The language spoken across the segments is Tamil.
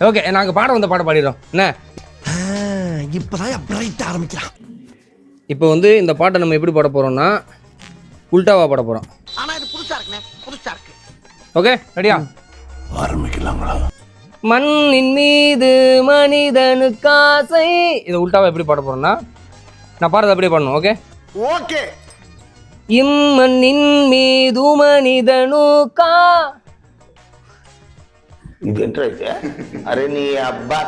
ஓகே, நாங்கள் பாட வந்த பாடம் பாடிடுறோம் என்ன. இப்பதான் பிரைட் ஆரம்பிக்கிறான். இப்போ வந்து இந்த பாட்டை நம்ம எப்படி பாட போகிறோம்னா உல்டாவா பாட போகிறோம். ஆனா இது புதுசா இருக்குண்ணே, புதுசா இருக்கு. ஓகே, ரெடியா? ஆரம்பிக்கலாங்களா? மண்ணின் மீது மனிதனுக்கு ஆசை. இதை உல்டாவா எப்படி பாட போகிறோம்னா நான் பாடுறது அப்படியே பாடணும். Okay okay. இம்மண்ணின் மீது மனிதனுக்கா. இது என்ன? அரே நீ அப்பா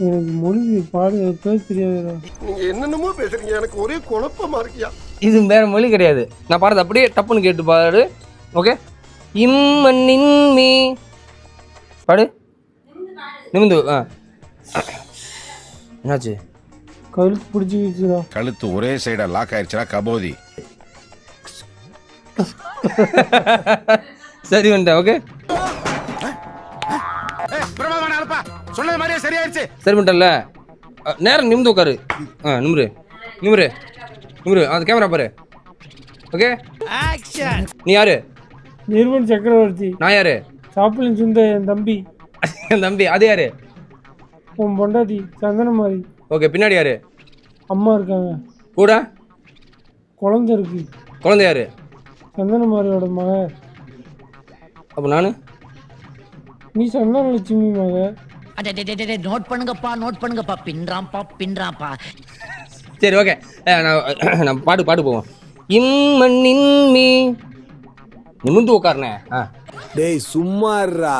எனக்கு மொழி பாடு பேச தெரியாது. நீங்க என்னென்னமோ பேசுறீங்க, எனக்கு ஒரே குழப்பமா இருக்கியா. இது வேற மொழி கிடையாது. நான் பாடுறது அப்படியே டப்புன்னு கேட்டு பாடு. ஓகே, இம்மண்ணின் மீ பாடு. நிமிந்து. என்னாச்சு? கழுத்து பிடிச்சிக்கிச்சுடா. கழுத்து ஒரே சைடா லாக் ஆயிடுச்சுடா கபோதி. சரி வந்துட்டேன். ஓகே சொன்னது மாதிரியே சரியாயிருச்சு. சரி பண்ணிட்டல. நேரம் நிமிந்து உட்காரு. நிமிரு நிமிரு நிமிரு. அந்த கேமரா பாரு. ஓகே, நீ யாரு? நிர்மல் சக்கரவர்த்தி. நான் யாரு? சாப்பிளின் சுந்த என் தம்பி. என் தம்பி. அது யாரு? உன் பொண்டாட்டி சந்தனமாரி. ஓகே, பின்னாடி யாரு? அம்மா இருக்காங்க. கூட குழந்தை இருக்கு. குழந்தை யாரு? சந்தனமாரியோட மக. அப்போ நானு? நீ சந்தனலட்சுமி மக. நோட் பண்ணுங்கப்பா பின்றாம்பா. சரி ஓகே, நான் பாட்டு போவோம். இம்மண்ணின் மீ நிமிந்து உட்காருனே. டேய் சும்மாறா.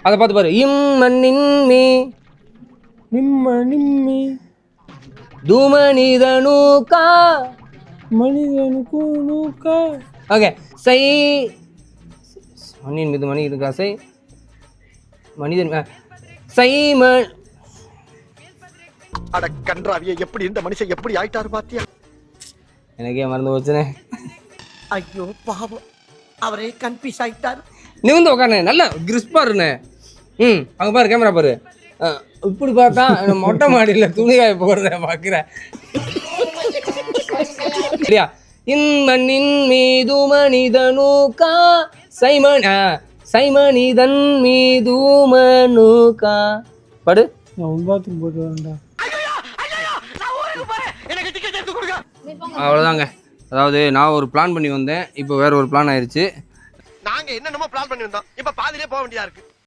அதை பார்த்து பாரு. இம்மண்ணின் மீ நிம்மி தூமனிதனுக்கா மனிதனுக்கு நூக்கா. ஓகே, சை மண்ணின் மீது மணி இருக்கா. சை மனிதன் சைம. அட கன்றாவிய, எப்படி இந்த மனுஷன் எப்படி ஆயிட்டாரு பாத்தியா? எனக்கே மறந்து போச்சுனே. ஐயோ பாவம், அவரே கன்ஃபியூஸ் ஆயிட்டாரு. நிமிந்து உட்காருனே. நல்லா கிறிஸ்பா இருனே. அங்கே பாரு, கேமரா பாரு. இப்படி பார்த்தா மொட்டை மாடியில் துணிகாய போடுறேன் பார்க்குறேன். சரியா? இம்மண்ணின் மீது மனிதனுக்கா சைமனிதன் மீது மனுக்கா. படு. நான் உன் பாத்துக்கு போட்டு வரேன்டா. அவ்வளோதாங்க. அதாவது நான் ஒரு பிளான் பண்ணி வந்தேன், இப்போ வேற ஒரு பிளான் ஆயிடுச்சு. நாங்க என்னென்னமோ பிளான் பண்ணி வந்தோம், இப்ப பாதியிலே போக வேண்டியதா இருக்கு.